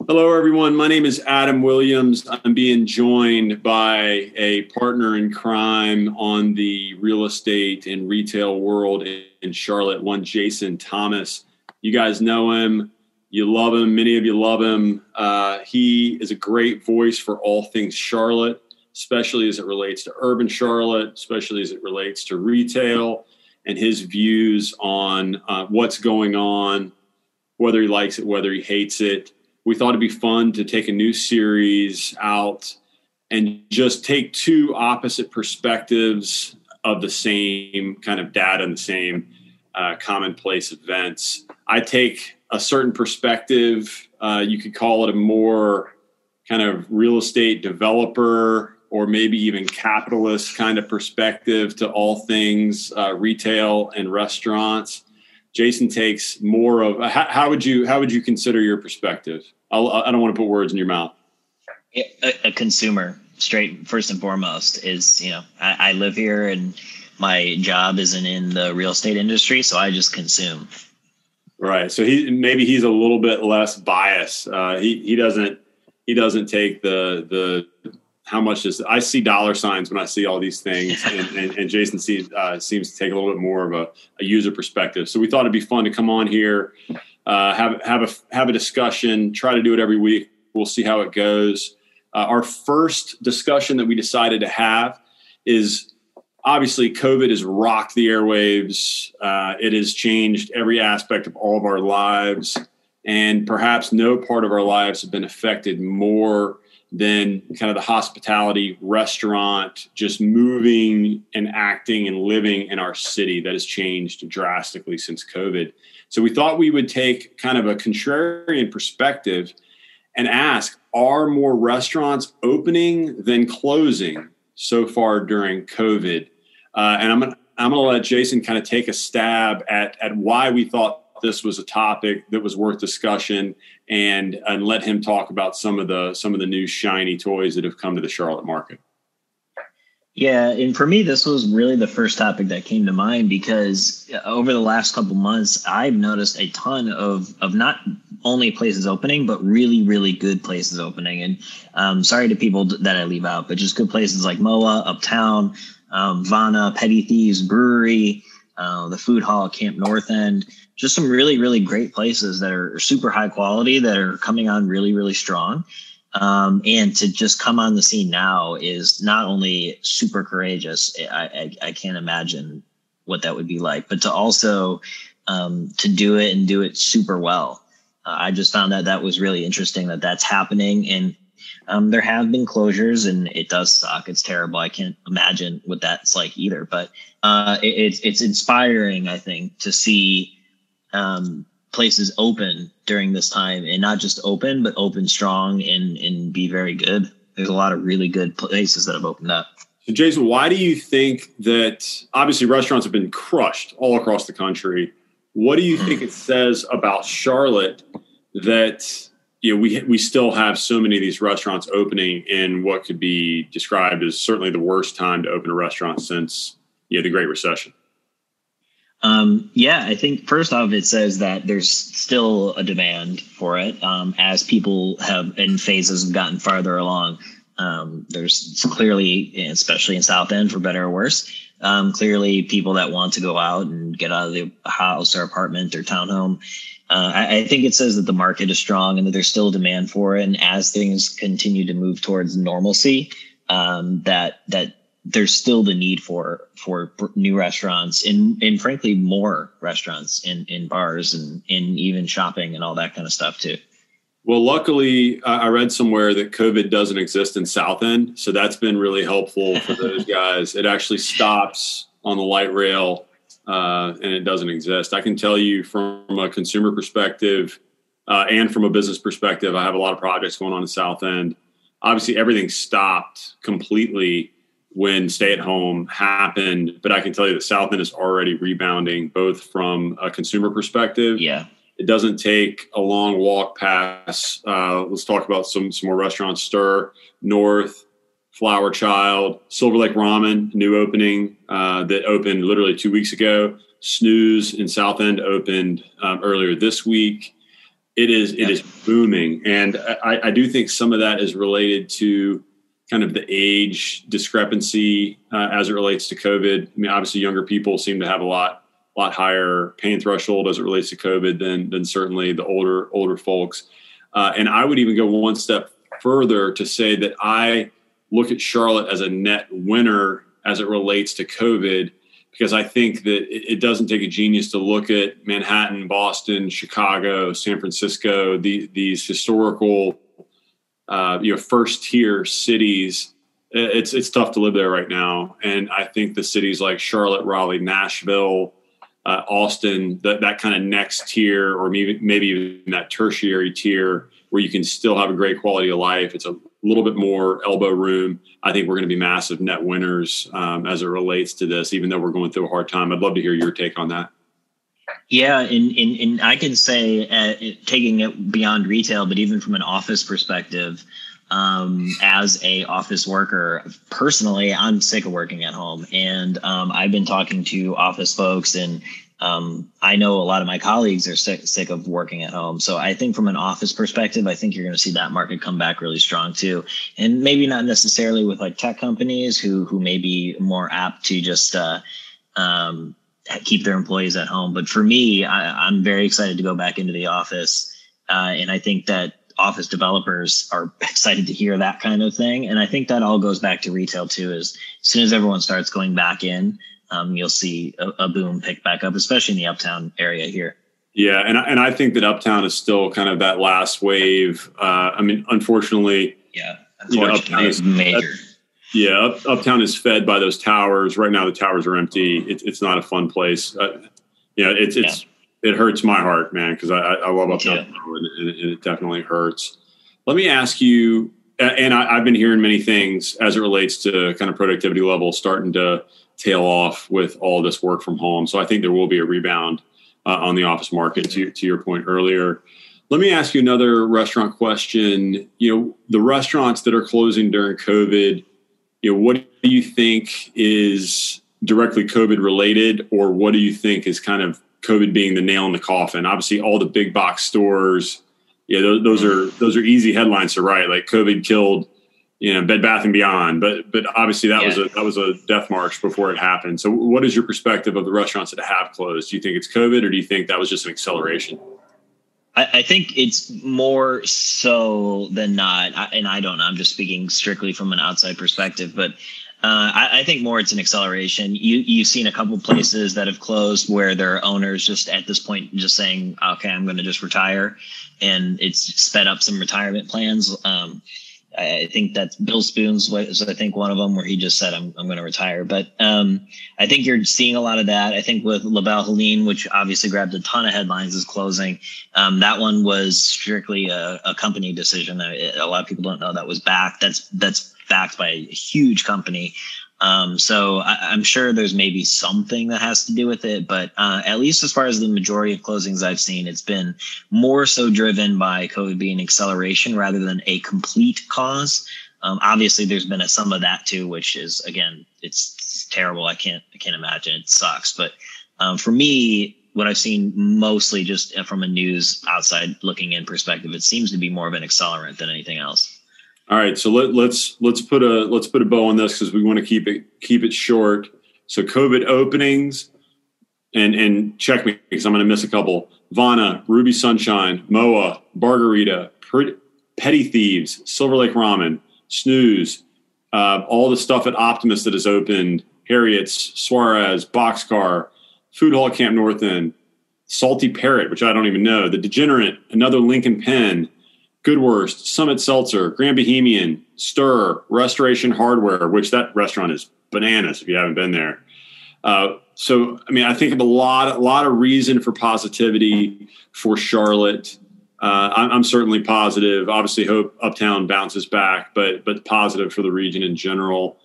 Hello, everyone. My name is Adam Williams. I'm being joined by a partner in crime on the real estate and retail world in Charlotte, one Jason Thomas. You guys know him. You love him. Many of you love him. He is a great voice for all things Charlotte, especially as it relates to urban Charlotte, especially as it relates to retail, and his views on what's going on, whether he likes it, whether he hates it. We thought it'd be fun to take a new series out and just take two opposite perspectives of the same kind of data and the same commonplace events. I take a certain perspective. You could call it a more kind of real estate developer or maybe even capitalist kind of perspective to all things retail and restaurants. Jason takes more of how would you consider your perspective? I don't want to put words in your mouth. A consumer, straight first and foremost, is I live here and my job isn't in the real estate industry, so I just consume. Right. So he's a little bit less biased. He doesn't take the how much is. I see dollar signs when I see all these things, and Jason seems to take a little bit more of a user perspective. So we thought it'd be fun to come on here, have a discussion, try to do it every week. We'll see how it goes. Our first discussion that we decided to have is obviously COVID has rocked the airwaves. It has changed every aspect of all of our lives, and perhaps no part of our lives have been affected more than kind of the hospitality, restaurant, just moving and acting and living in our city that has changed drastically since COVID. So we thought we would take kind of a contrarian perspective and ask, are more restaurants opening than closing so far during COVID? And I'm going to let Jason kind of take a stab at why we thought this was a topic that was worth discussion, and let him talk about some of the new shiny toys that have come to the Charlotte market. Yeah, and for me, this was really the first topic that came to mind because over the last couple months, I've noticed a ton of not only places opening, but really, really good places opening. And sorry to people that I leave out, but just good places like MOA, Uptown, Vana, Petty Thieves Brewery, the Food Hall, Camp North End. Just some really, really great places that are super high quality that are coming on really, really strong. And to just come on the scene now is not only super courageous. I can't imagine what that would be like, but to also to do it and do it super well. I just found that was really interesting that that's happening. And there have been closures and it does suck. It's terrible. I can't imagine what that's like either, but it's inspiring, I think, to see places open during this time, and not just open, but open strong and be very good. There's a lot of really good places that have opened up. So Jason, why do you think that obviously restaurants have been crushed all across the country? What do you think it says about Charlotte that we still have so many of these restaurants opening in what could be described as certainly the worst time to open a restaurant since the Great Recession? I think first off, it says that there's still a demand for it. As people have in phases have gotten farther along, there's clearly, especially in South End for better or worse, clearly people that want to go out and get out of the house or apartment or townhome. I think it says that the market is strong and that there's still demand for it. And as things continue to move towards normalcy, that there's still the need for new restaurants and frankly more restaurants in bars and even shopping and all that kind of stuff too. Well, luckily I read somewhere that COVID doesn't exist in South End. So that's been really helpful for those guys. It actually stops on the light rail and it doesn't exist. I can tell you from a consumer perspective and from a business perspective, I have a lot of projects going on in South End. Obviously everything stopped completely when stay-at-home happened, but I can tell you that South End is already rebounding, both from a consumer perspective. Yeah, it doesn't take a long walk past. Let's talk about some more restaurants: Stir, North, Flower Child, Silver Lake Ramen, new opening that opened literally 2 weeks ago. Snooze in South End opened earlier this week. It is booming. And I do think some of that is related to kind of the age discrepancy as it relates to COVID. I mean, obviously younger people seem to have a lot higher pain threshold as it relates to COVID than certainly the older folks. And I would even go one step further to say that I look at Charlotte as a net winner as it relates to COVID, because I think that it doesn't take a genius to look at Manhattan, Boston, Chicago, San Francisco, these historical, first tier cities. It's tough to live there right now. And I think the cities like Charlotte, Raleigh, Nashville, Austin, that kind of next tier, or maybe even that tertiary tier where you can still have a great quality of life. It's a little bit more elbow room. I think we're going to be massive net winners as it relates to this, even though we're going through a hard time. I'd love to hear your take on that. Yeah, and I can say, taking it beyond retail, but even from an office perspective, as a office worker, personally, I'm sick of working at home, and I've been talking to office folks, and I know a lot of my colleagues are sick of working at home. So I think from an office perspective, I think you're going to see that market come back really strong too. And maybe not necessarily with like tech companies who may be more apt to just keep their employees at home. But for me, I'm very excited to go back into the office. And I think that office developers are excited to hear that kind of thing. And I think that all goes back to retail too, as soon as everyone starts going back in, you'll see a boom pick back up, especially in the uptown area here. Yeah, and I think that uptown is still kind of that last wave. I mean, unfortunately, uptown is major. Uptown is fed by those towers. Right now, the towers are empty. It's not a fun place. It hurts my heart, man, because I love uptown, and it definitely hurts. Let me ask you, and I've been hearing many things as it relates to kind of productivity levels starting to tail off with all this work from home. So I think there will be a rebound on the office market to your point earlier. Let me ask you another restaurant question. The restaurants that are closing during COVID, what do you think is directly COVID related, or what do you think is kind of COVID being the nail in the coffin? Obviously all the big box stores, those are easy headlines to write, like COVID killed Bed Bath and Beyond, but obviously that was a death march before it happened. So what is your perspective of the restaurants that have closed? Do you think it's COVID, or do you think that was just an acceleration? I think it's more so than not. I don't know. I'm just speaking strictly from an outside perspective, but I think more it's an acceleration. You've seen a couple places that have closed where their owners just at this point just saying, okay, I'm going to just retire. And it's sped up some retirement plans. I think that Bill Spoon's was, I think, one of them where he just said, I'm going to retire. But I think you're seeing a lot of that. I think with La Belle Helene, which obviously grabbed a ton of headlines, is closing. That one was strictly a company decision. A lot of people don't know that was backed. That's backed by a huge company. So I'm sure there's maybe something that has to do with it, but at least as far as the majority of closings I've seen, it's been more so driven by COVID being acceleration rather than a complete cause. Obviously there's been some of that too, which is, again, it's terrible. I can't imagine. It sucks. But for me, what I've seen mostly just from a news outside looking in perspective, it seems to be more of an accelerant than anything else. All right, so let's put a bow on this because we want to keep it short. So COVID openings, and check me because I'm going to miss a couple. Vana, Ruby Sunshine, Moa, Bargarita, Petty Thieves, Silver Lake Ramen, Snooze, all the stuff at Optimus that has opened, Harriet's, Suarez, Boxcar, Food Hall Camp North End, Salty Parrot, which I don't even know, The Degenerate, another Lincoln Pen, Goodwurst, Summit Seltzer, Grand Bohemian, Stir, Restoration Hardware, which that restaurant is bananas if you haven't been there. So, I mean, I think of a lot of reason for positivity for Charlotte. I'm certainly positive. Obviously, hope Uptown bounces back, but positive for the region in general.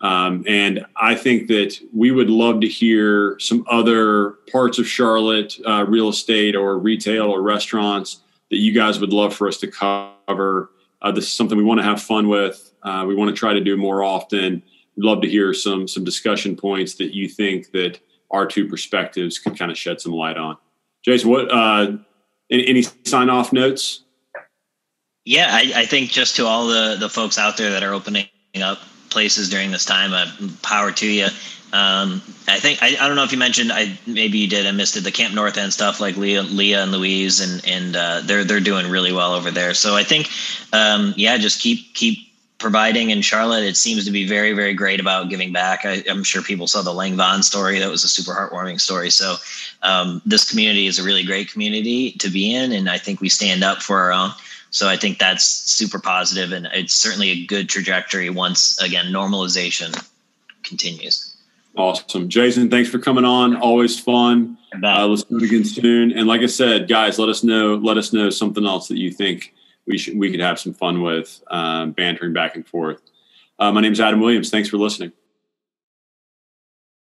And I think that we would love to hear some other parts of Charlotte, real estate or retail or restaurants that you guys would love for us to cover. This is something we want to have fun with. We want to try to do more often. We'd love to hear some discussion points that you think that our two perspectives can kind of shed some light on. Jason, what Any sign off notes? Yeah, I think just to all the folks out there that are opening up places during this time, power to you. I think I don't know if you mentioned, maybe you did, I missed it, the Camp North End stuff, like Leah and Louise, and they're doing really well over there. So I think just keep providing. In Charlotte, it seems to be very, very great about giving back. I'm sure people saw the Lang Vaughn story. That was a super heartwarming story. So this community is a really great community to be in, and I think we stand up for our own. So I think that's super positive, and it's certainly a good trajectory once, again, normalization continues. Awesome. Jason, thanks for coming on. Always fun. Let's do it again soon. And like I said, guys, let us know something else that you think we could have some fun with, bantering back and forth. My name is Adam Williams. Thanks for listening.